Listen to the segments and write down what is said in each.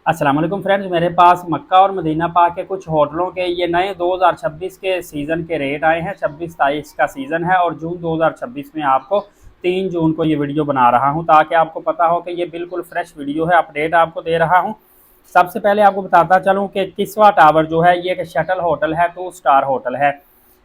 अस्सलाम वालेकुम फ्रेंड्स, मेरे पास मक्का और मदीना पाक के कुछ होटलों के ये नए 2026 के सीज़न के रेट आए हैं। 26-27 का सीज़न है और जून 2026 में आपको 3 जून को ये वीडियो बना रहा हूँ ताकि आपको पता हो कि ये बिल्कुल फ्रेश वीडियो है, अपडेट आपको दे रहा हूँ। सबसे पहले आपको बताता चलूँ कि किस्वा टावर जो है ये एक शटल होटल है, 2 स्टार होटल है।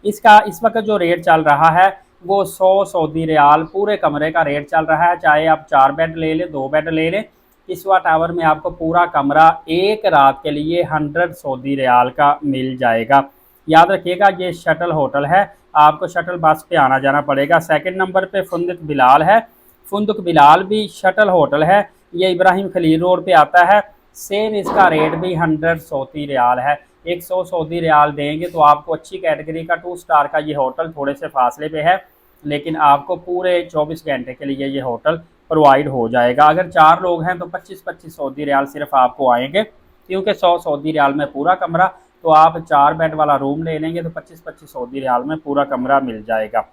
इसका इस वक्त जो रेट चल रहा है वो 100 सऊदी रियाल पूरे कमरे का रेट चल रहा है। चाहे आप 4 बेड ले लें, 2 बेड ले लें, किस्वा टावर में आपको पूरा कमरा एक रात के लिए 100 सऊदी रियाल का मिल जाएगा। याद रखिएगा ये शटल होटल है, आपको शटल बस पे आना जाना पड़ेगा। सेकंड नंबर पे फुंदक बिलाल है। फुंदक बिलाल भी शटल होटल है, ये इब्राहिम खलील रोड पे आता है। सेम इसका रेट भी 100 सऊदी रियाल है। 100 सऊदी रियाल देंगे तो आपको अच्छी कैटेगरी का 2 स्टार का ये होटल थोड़े से फासले पे है, लेकिन आपको पूरे 24 घंटे के लिए ये होटल प्रोवाइड हो जाएगा। अगर 4 लोग हैं तो 25-25 सऊदी रियाल सिर्फ आपको आएंगे, क्योंकि 100 सऊदी रियाल में पूरा कमरा। तो आप 4 बेड वाला रूम ले लेंगे तो 25-25 सऊदी रियाल में पूरा कमरा मिल जाएगा।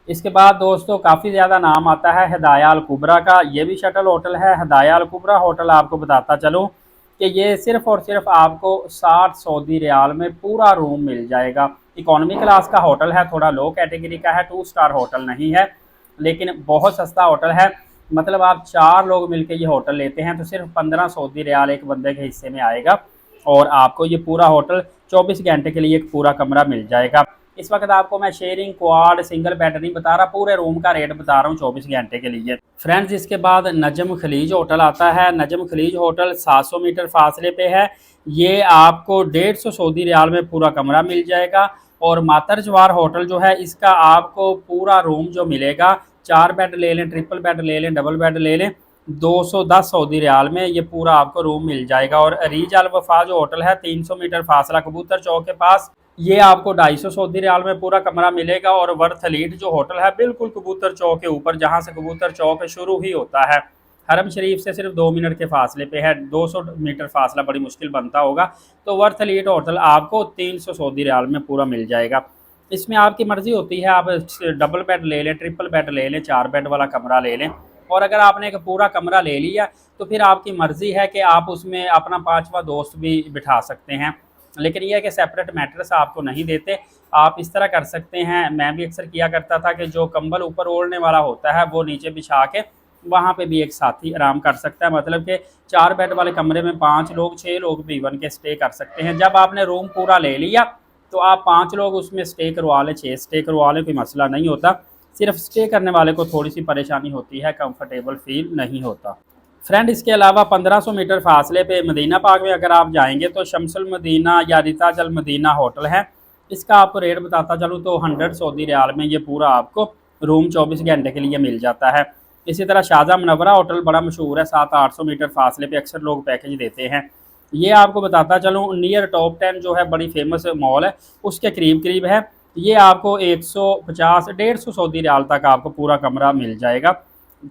इसके बाद दोस्तों काफ़ी ज़्यादा नाम आता है हदाया अल कुबरा का, ये भी शटल होटल है। हदाया अल कुबरा होटल आपको बताता चलूँ कि ये सिर्फ और सिर्फ आपको 60 सऊदी रियाल में पूरा रूम मिल जाएगा। इकोनॉमी क्लास का होटल है, थोड़ा लो कैटेगरी का है, 2 स्टार होटल नहीं है, लेकिन बहुत सस्ता होटल है। मतलब आप 4 लोग मिलकर ये होटल लेते हैं तो सिर्फ 15 सऊदी रियाल एक बंदे के हिस्से में आएगा और आपको ये पूरा होटल 24 घंटे के लिए एक पूरा कमरा मिल जाएगा। इस वक्त आपको मैं शेयरिंग, क्वाड, सिंगल बेड नहीं बता रहा, पूरे रूम का रेट बता रहा हूँ 24 घंटे के लिए। फ्रेंड्स इसके बाद नजम खलीज होटल आता है। नजम खलीज होटल 700 मीटर फासले पे है। ये आपको 150 सऊदी रियाल में पूरा कमरा मिल जाएगा। और मातर जवार होटल जो है इसका आपको पूरा रूम जो मिलेगा, 4 बेड ले लें, ट्रिपल बेड ले लें, डबल बेड ले लें, 210 सऊदी रियाल में ये पूरा आपको रूम मिल जाएगा। और रीज अल वफा जो होटल है 300 मीटर फासला कबूतर चौक के पास, ये आपको 250 सऊदी रियाल में पूरा कमरा मिलेगा। और वर्थ लीड जो होटल है बिल्कुल कबूतर चौक के ऊपर, जहाँ से कबूतर चौक शुरू ही होता है, हरम शरीफ से सिर्फ 2 मिनट के फासले पे है। 200 मीटर फासला बड़ी मुश्किल बनता होगा। तो वर्थ लीड होटल आपको 300 सऊदी रियाल में पूरा मिल जाएगा। इसमें आपकी मर्ज़ी होती है, आप डबल बेड ले लें, ट्रिपल बेड ले लें, 4 बेड वाला कमरा ले लें। और अगर आपने एक पूरा कमरा ले लिया तो फिर आपकी मर्ज़ी है कि आप उसमें अपना 5वां दोस्त भी बिठा सकते हैं, लेकिन यह है कि सेपरेट मैट्रेस आपको नहीं देते। आप इस तरह कर सकते हैं, मैं भी अक्सर किया करता था कि जो कंबल ऊपर ओढ़ने वाला होता है वो नीचे बिछा के वहाँ पे भी एक साथी आराम कर सकता है। मतलब कि 4 बेड वाले कमरे में 5 लोग, 6 लोग भी इवन के स्टे कर सकते हैं। जब आपने रूम पूरा ले लिया तो आप 5 लोग उसमें स्टे करवा लें, 6 स्टे करवा लें, कोई मसला नहीं होता। सिर्फ स्टे करने वाले को थोड़ी सी परेशानी होती है, कंफर्टेबल फील नहीं होता। फ्रेंड इसके अलावा 1500 मीटर फासले पे मदीना पाक में अगर आप जाएंगे तो शमसुल मदीना या रिताज अल मदीना होटल है। इसका आपको रेट बताता चलूँ तो 100 सऊदी रियाल में ये पूरा आपको रूम 24 घंटे के लिए मिल जाता है। इसी तरह शाहजहाँ मुनव्वरा होटल बड़ा मशहूर है, 700-800 मीटर फासले पे अक्सर लोग पैकेज देते हैं। ये आपको बताता चलूँ नियर टॉप 10 जो है बड़ी फेमस मॉल है उसके करीब करीब है। ये आपको 150-150 सऊदी रियाल तक आपको पूरा कमरा मिल जाएगा।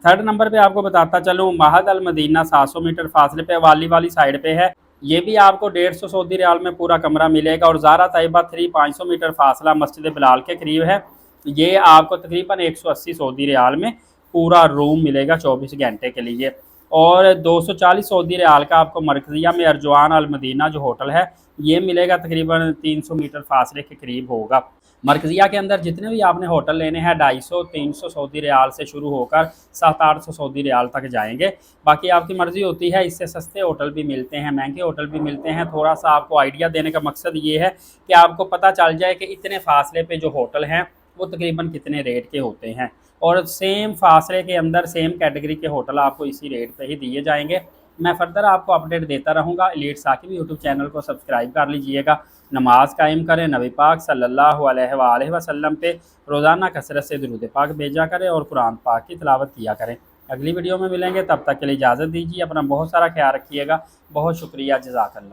थर्ड नंबर पे आपको बताता चलूँ महद अल मदीना 700 मीटर फासले पे वाली साइड पे है। ये भी आपको 150 सऊदी रियाल में पूरा कमरा मिलेगा। और ज़ारा तैयबा 3 500 मीटर फासला मस्जिद बिलाल के करीब है। ये आपको तकरीबन 180 सऊदी रियाल में पूरा रूम मिलेगा 24 घंटे के लिए। और 240 सऊदी रियाल का आपको मरकजिया में अर्जवान अल मदीना जो होटल है ये मिलेगा, तकरीबन 300 मीटर फासले के करीब होगा। मरकजिया के अंदर जितने भी आपने होटल लेने हैं 250-300 सऊदी रियाल से शुरू होकर 700-800 सऊदी रियाल तक जाएंगे। बाकी आपकी मर्ज़ी होती है, इससे सस्ते होटल भी मिलते हैं, महंगे होटल भी मिलते हैं। थोड़ा सा आपको आइडिया देने का मकसद ये है कि आपको पता चल जाए कि इतने फासले पे जो होटल हैं वो तकरीबन कितने रेट के होते हैं। और सेम फासले के अंदर सेम कैटेगरी के होटल आपको इसी रेट पे ही दिए जाएंगे। मैं फर्दर आपको अपडेट देता रहूँगा। एलीट साकिब यूट्यूब चैनल को सब्सक्राइब कर लीजिएगा। नमाज कायम करें, नबी पाक सल्लल्लाहु अलैहि वसल्लम पे रोज़ाना कसरत से दुरूद पाक भेजा करें और कुरान पाक की तिलावत किया करें। अगली वीडियो में मिलेंगे, तब तक के लिए इजाज़त दीजिए। अपना बहुत सारा ख्याल रखिएगा। बहुत शुक्रिया, जज़ाकल्लाह।